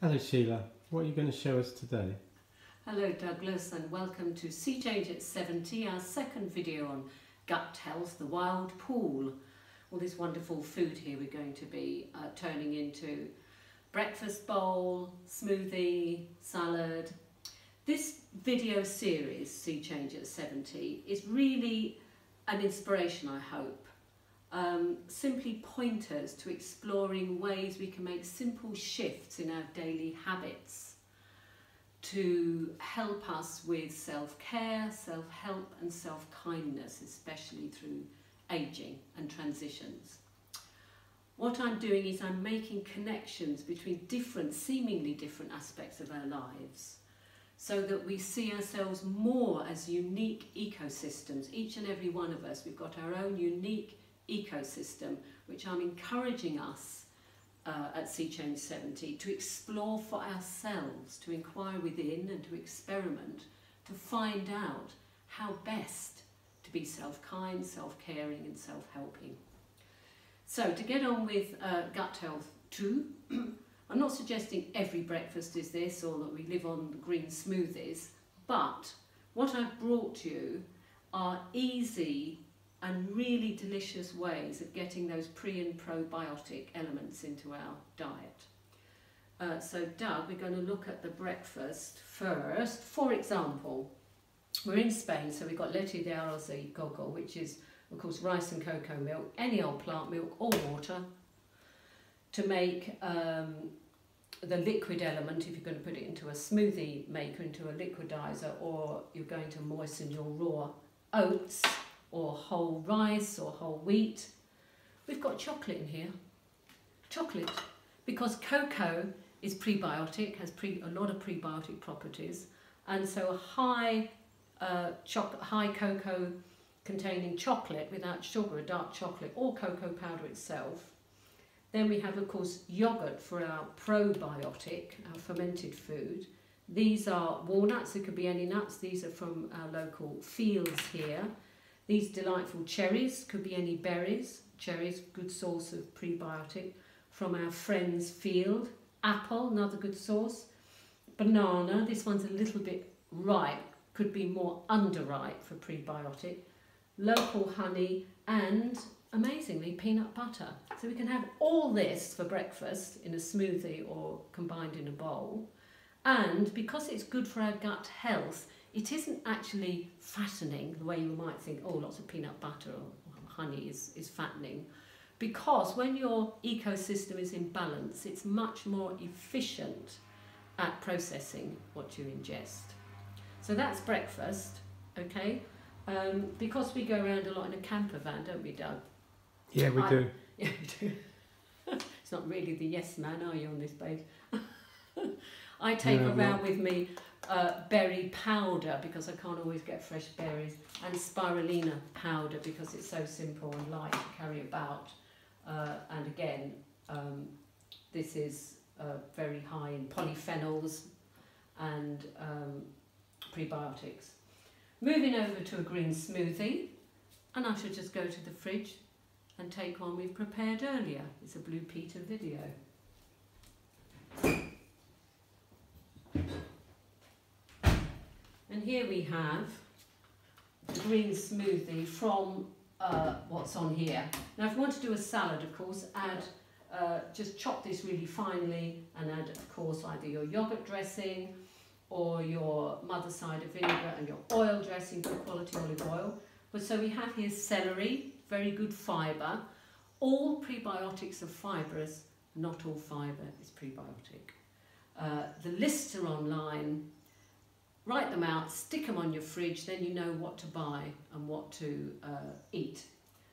Hello Sheila, what are you going to show us today? Hello Douglas, and welcome to Sea Change at 70, our second video on gut health, the wild pool. All this wonderful food here we're going to be turning into breakfast bowl, smoothie, salad. This video series, Sea Change at 70, is really an inspiration, I hope. Simply pointers to exploring ways we can make simple shifts in our daily habits to help us with self-care, self-help and self-kindness, especially through ageing and transitions. What I'm doing is I'm making connections between seemingly different aspects of our lives so that we see ourselves more as unique ecosystems. Each and every one of us, we've got our own unique ecosystem, which I'm encouraging us at Sea Change 70 to explore for ourselves, to inquire within and to experiment, to find out how best to be self-kind, self-caring and self-helping. So to get on with gut health too, I'm not suggesting every breakfast is this or that we live on green smoothies, but what I've brought you are easy and really delicious ways of getting those pre and probiotic elements into our diet. So Doug, we're going to look at the breakfast first. For example, we're in Spain, so we've got leche de arroz y coco, which is of course rice and cocoa milk, any old plant milk or water, to make the liquid element if you're going to put it into a smoothie maker, into a liquidizer, or you're going to moisten your raw oats or whole rice or whole wheat. We've got chocolate in here. Chocolate, because cocoa is prebiotic, has a lot of prebiotic properties, and so a high cocoa containing chocolate without sugar, a dark chocolate, or cocoa powder itself. Then we have, of course, yogurt for our probiotic, our fermented food. These are walnuts, it could be any nuts. These are from our local fields here. These delightful cherries, could be any berries. Cherries, good source of prebiotic from our friend's field. Apple, another good source. Banana, this one's a little bit ripe, could be more underripe for prebiotic. Local honey and, amazingly, peanut butter. So we can have all this for breakfast in a smoothie or combined in a bowl. And because it's good for our gut health, it isn't actually fattening the way you might think, oh, lots of peanut butter or honey is fattening. Because when your ecosystem is in balance, it's much more efficient at processing what you ingest. So that's breakfast, okay? Because we go around a lot in a camper van, don't we, Doug? Yeah, we do. Yeah, we do. It's not really the yes man, are you, on this page? I take around with me berry powder because I can't always get fresh berries, and spirulina powder because it's so simple and light to carry about. And again, this is very high in polyphenols and prebiotics. Moving over to a green smoothie, and I should just go to the fridge and take one we've prepared earlier. It's a Blue Peter video. And here we have the green smoothie from what's on here. Now if you want to do a salad, of course, just chop this really finely and add, of course, either your yogurt dressing or your mother cider vinegar and your oil dressing, good quality olive oil. But so we have here celery, very good fibre. All prebiotics are fibrous, not all fibre is prebiotic. The lists are online. Write them out, stick them on your fridge, then you know what to buy and what to eat.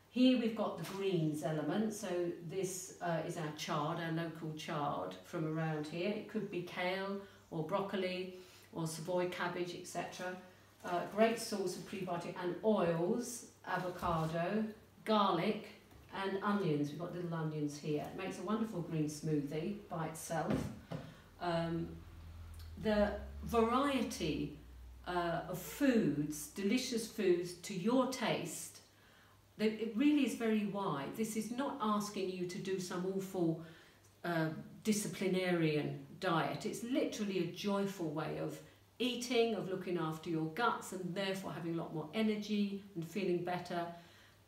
Here we've got the greens element, so this is our chard, our local chard from around here. It could be kale or broccoli or Savoy cabbage, etc. Great source of prebiotic, and oils, avocado, garlic and onions. We've got little onions here. It makes a wonderful green smoothie by itself. The variety of foods, delicious foods to your taste, it really is very wide. This is not asking you to do some awful disciplinarian diet. It's literally a joyful way of eating, of looking after your guts, and therefore having a lot more energy and feeling better.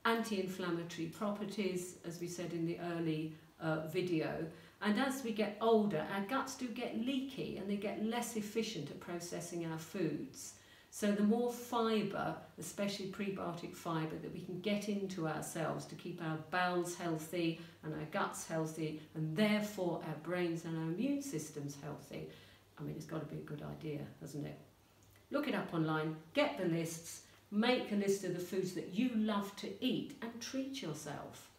Anti-inflammatory properties, as we said in the early video. And as we get older, our guts do get leaky and they get less efficient at processing our foods. So the more fibre, especially prebiotic fibre, that we can get into ourselves to keep our bowels healthy and our guts healthy, and therefore our brains and our immune systems healthy, I mean, it's got to be a good idea, hasn't it? Look it up online, get the lists, make a list of the foods that you love to eat and treat yourself.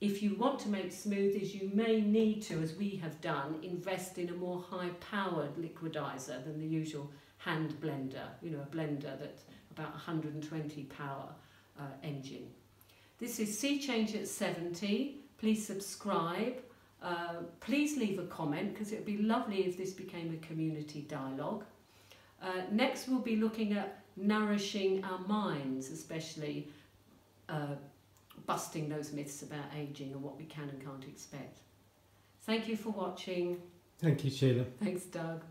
If you want to make smoothies, you may need to, as we have done, invest in a more high-powered liquidizer than the usual hand blender, you know, a blender that's about 120 power engine. This is Sea Change at 70. Please subscribe. Please leave a comment, because it would be lovely if this became a community dialogue. Next we'll be looking at nourishing our minds, especially busting those myths about ageing and what we can and can't expect. Thank you for watching. Thank you, Sheila. Thanks, Doug.